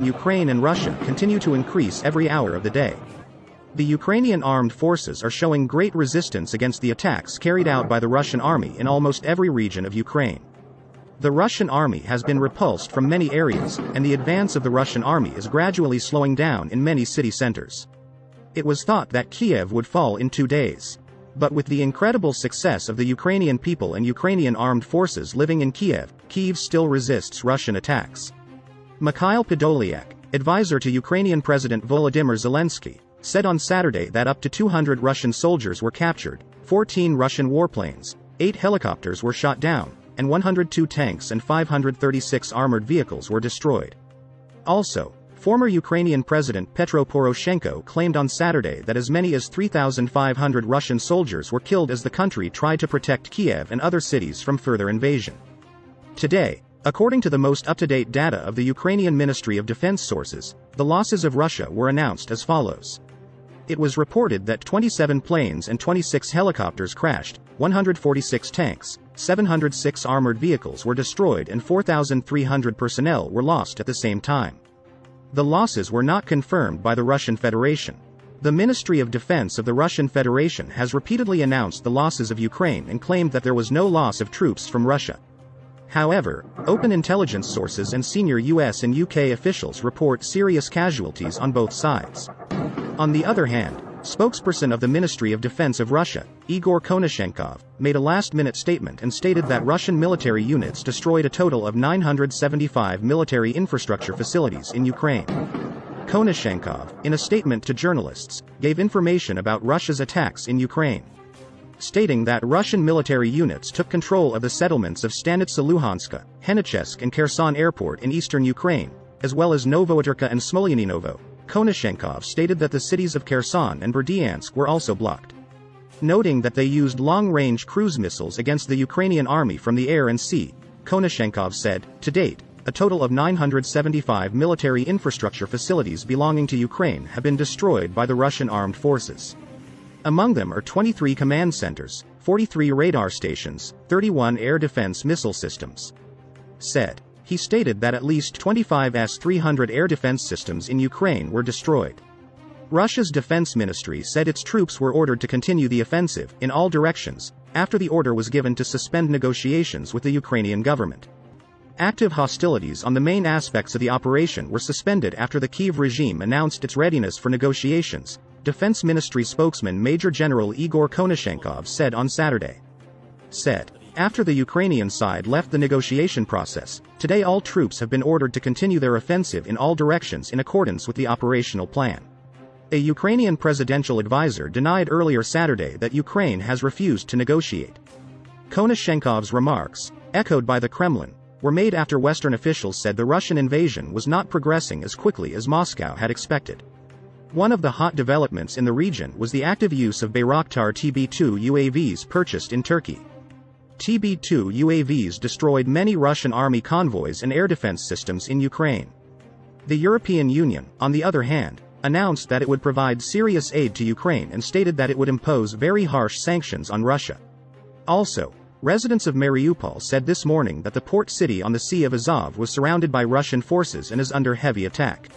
Ukraine and Russia continue to increase every hour of the day. The Ukrainian armed forces are showing great resistance against the attacks carried out by the Russian army in almost every region of Ukraine. The Russian army has been repulsed from many areas, and the advance of the Russian army is gradually slowing down in many city centers. It was thought that Kiev would fall in 2 days. But with the incredible success of the Ukrainian people and Ukrainian armed forces living in Kiev, Kyiv still resists Russian attacks. Mikhail Podolyak, advisor to Ukrainian President Volodymyr Zelensky, said on Saturday that up to 200 Russian soldiers were captured, 14 Russian warplanes, 8 helicopters were shot down, and 102 tanks and 536 armored vehicles were destroyed. Also, former Ukrainian President Petro Poroshenko claimed on Saturday that as many as 3,500 Russian soldiers were killed as the country tried to protect Kiev and other cities from further invasion. Today, according to the most up-to-date data of the Ukrainian Ministry of Defense sources, the losses of Russia were announced as follows. It was reported that 27 planes and 26 helicopters crashed, 146 tanks, 706 armored vehicles were destroyed and 4,300 personnel were lost at the same time. The losses were not confirmed by the Russian Federation. The Ministry of Defense of the Russian Federation has repeatedly announced the losses of Ukraine and claimed that there was no loss of troops from Russia. However, open intelligence sources and senior US and UK officials report serious casualties on both sides. On the other hand, spokesperson of the Ministry of Defense of Russia, Igor Konashenkov, made a last-minute statement and stated that Russian military units destroyed a total of 975 military infrastructure facilities in Ukraine. Konashenkov, in a statement to journalists, gave information about Russia's attacks in Ukraine, stating that Russian military units took control of the settlements of Stanitsa Luhanska, Henichesk and Kherson Airport in eastern Ukraine, as well as Novoaturka and Smolyaninovo. Konashenkov stated that the cities of Kherson and Berdyansk were also blocked. Noting that they used long-range cruise missiles against the Ukrainian army from the air and sea, Konashenkov said, to date, a total of 975 military infrastructure facilities belonging to Ukraine have been destroyed by the Russian armed forces. Among them are 23 command centers, 43 radar stations, 31 air defense missile systems. He stated that at least 25 S-300 air defense systems in Ukraine were destroyed. Russia's defense ministry said its troops were ordered to continue the offensive in all directions, after the order was given to suspend negotiations with the Ukrainian government. Active hostilities on the main aspects of the operation were suspended after the Kyiv regime announced its readiness for negotiations, Defense Ministry spokesman Major General Igor Konashenkov said on Saturday. After the Ukrainian side left the negotiation process, today all troops have been ordered to continue their offensive in all directions in accordance with the operational plan. A Ukrainian presidential advisor denied earlier Saturday that Ukraine has refused to negotiate. Konashenkov's remarks, echoed by the Kremlin, were made after Western officials said the Russian invasion was not progressing as quickly as Moscow had expected. One of the hot developments in the region was the active use of Bayraktar TB2 UAVs purchased in Turkey. TB2 UAVs destroyed many Russian army convoys and air defense systems in Ukraine. The European Union, on the other hand, announced that it would provide serious aid to Ukraine and stated that it would impose very harsh sanctions on Russia. Also, residents of Mariupol said this morning that the port city on the Sea of Azov was surrounded by Russian forces and is under heavy attack.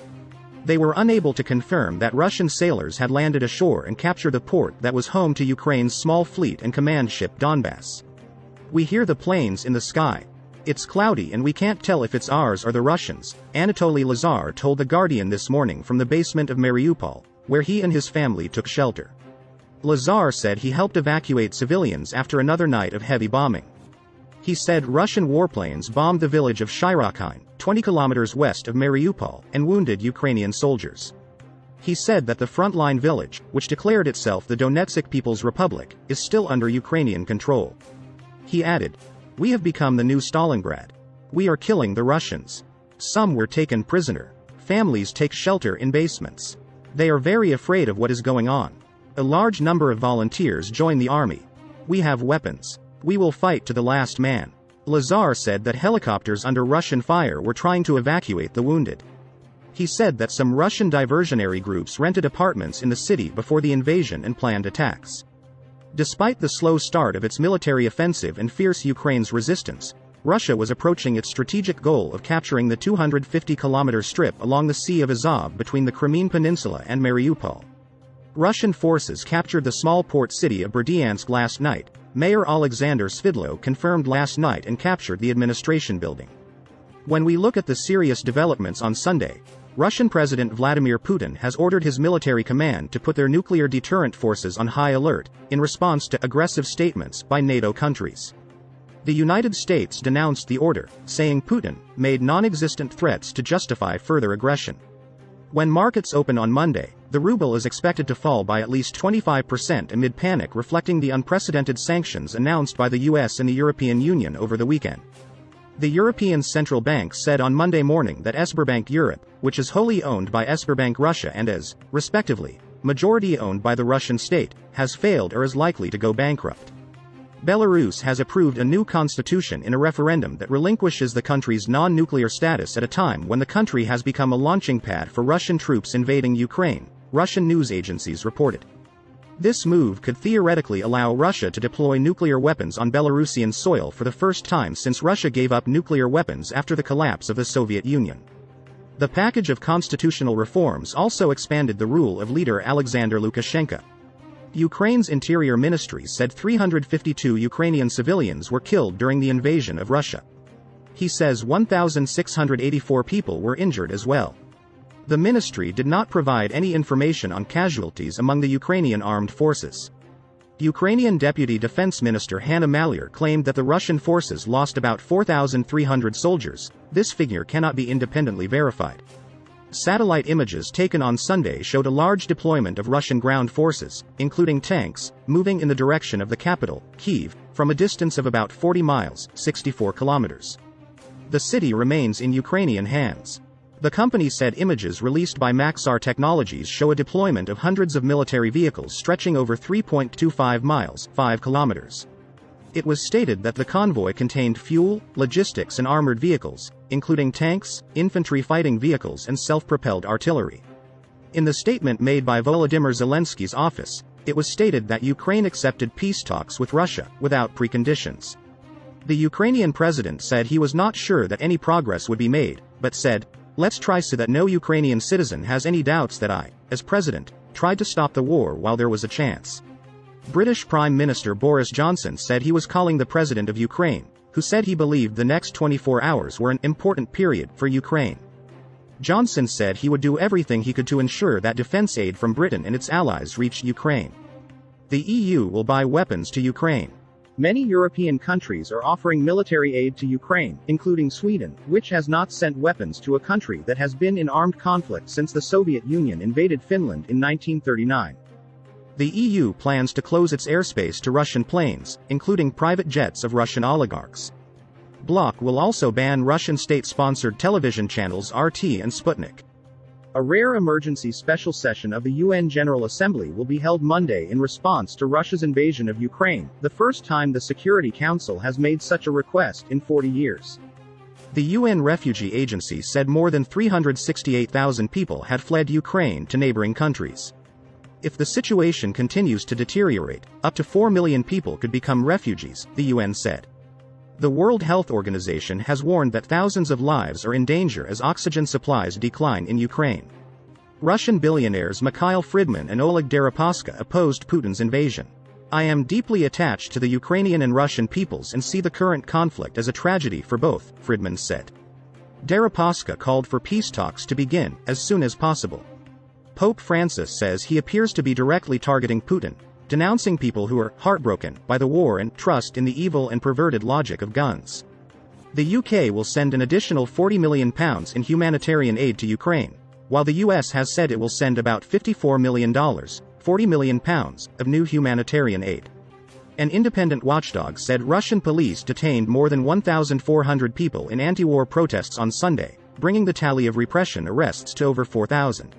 They were unable to confirm that Russian sailors had landed ashore and captured the port that was home to Ukraine's small fleet and command ship Donbass. We hear the planes in the sky. It's cloudy and we can't tell if it's ours or the Russians, Anatoly Lazar told The Guardian this morning from the basement of Mariupol, where he and his family took shelter. Lazar said he helped evacuate civilians after another night of heavy bombing. He said Russian warplanes bombed the village of Shyrokhin, 20 kilometers west of Mariupol, and wounded Ukrainian soldiers. He said that the frontline village, which declared itself the Donetsk People's Republic, is still under Ukrainian control. He added, "We have become the new Stalingrad. We are killing the Russians. Some were taken prisoner. Families take shelter in basements. They are very afraid of what is going on. A large number of volunteers join the army. We have weapons. We will fight to the last man." Lazar said that helicopters under Russian fire were trying to evacuate the wounded. He said that some Russian diversionary groups rented apartments in the city before the invasion and planned attacks. Despite the slow start of its military offensive and fierce Ukraine's resistance, Russia was approaching its strategic goal of capturing the 250-kilometer strip along the Sea of Azov between the Crimean Peninsula and Mariupol. Russian forces captured the small port city of Berdyansk last night. Mayor Alexander Svidlo confirmed last night and captured the administration building. When we look at the serious developments on Sunday, Russian President Vladimir Putin has ordered his military command to put their nuclear deterrent forces on high alert, in response to aggressive statements by NATO countries. The United States denounced the order, saying Putin made non-existent threats to justify further aggression. When markets open on Monday, the ruble is expected to fall by at least 25% amid panic reflecting the unprecedented sanctions announced by the US and the European Union over the weekend. The European Central Bank said on Monday morning that Sberbank Europe, which is wholly owned by Sberbank Russia and is, respectively, majority owned by the Russian state, has failed or is likely to go bankrupt. Belarus has approved a new constitution in a referendum that relinquishes the country's non-nuclear status at a time when the country has become a launching pad for Russian troops invading Ukraine, Russian news agencies reported. This move could theoretically allow Russia to deploy nuclear weapons on Belarusian soil for the first time since Russia gave up nuclear weapons after the collapse of the Soviet Union. The package of constitutional reforms also expanded the rule of leader Alexander Lukashenko. Ukraine's Interior Ministry said 352 Ukrainian civilians were killed during the invasion of Russia. He says 1,684 people were injured as well. The ministry did not provide any information on casualties among the Ukrainian armed forces. Ukrainian Deputy Defense Minister Hanna Maliar claimed that the Russian forces lost about 4,300 soldiers. This figure cannot be independently verified. Satellite images taken on Sunday showed a large deployment of Russian ground forces, including tanks, moving in the direction of the capital, Kyiv, from a distance of about 40 miles, 64 kilometers. The city remains in Ukrainian hands. The company said images released by Maxar Technologies show a deployment of hundreds of military vehicles stretching over 3.25 miles, 5 kilometers. It was stated that the convoy contained fuel, logistics and armored vehicles, including tanks, infantry fighting vehicles and self-propelled artillery. In the statement made by Volodymyr Zelensky's office, it was stated that Ukraine accepted peace talks with Russia, without preconditions. The Ukrainian president said he was not sure that any progress would be made, but said, "Let's try so that no Ukrainian citizen has any doubts that I, as president, tried to stop the war while there was a chance." British Prime Minister Boris Johnson said he was calling the president of Ukraine, who said he believed the next 24 hours were an important period for Ukraine. Johnson said he would do everything he could to ensure that defense aid from Britain and its allies reached Ukraine. The EU will buy weapons to Ukraine. Many European countries are offering military aid to Ukraine, including Sweden, which has not sent weapons to a country that has been in armed conflict since the Soviet Union invaded Finland in 1939. The EU plans to close its airspace to Russian planes, including private jets of Russian oligarchs. Bloc will also ban Russian state-sponsored television channels RT and Sputnik. A rare emergency special session of the UN General Assembly will be held Monday in response to Russia's invasion of Ukraine, the first time the Security Council has made such a request in 40 years. The UN Refugee Agency said more than 368,000 people had fled Ukraine to neighboring countries. If the situation continues to deteriorate, up to 4 million people could become refugees, the UN said. The World Health Organization has warned that thousands of lives are in danger as oxygen supplies decline in Ukraine. Russian billionaires Mikhail Fridman and Oleg Deripaska opposed Putin's invasion. "I am deeply attached to the Ukrainian and Russian peoples and see the current conflict as a tragedy for both," Fridman said. Deripaska called for peace talks to begin as soon as possible. Pope Francis says he appears to be directly targeting Putin, denouncing people who are heartbroken by the war and trust in the evil and perverted logic of guns. The UK will send an additional £40 million in humanitarian aid to Ukraine, while the US has said it will send about $54 million, £40 million, of new humanitarian aid. An independent watchdog said Russian police detained more than 1,400 people in anti-war protests on Sunday, bringing the tally of repression arrests to over 4,000.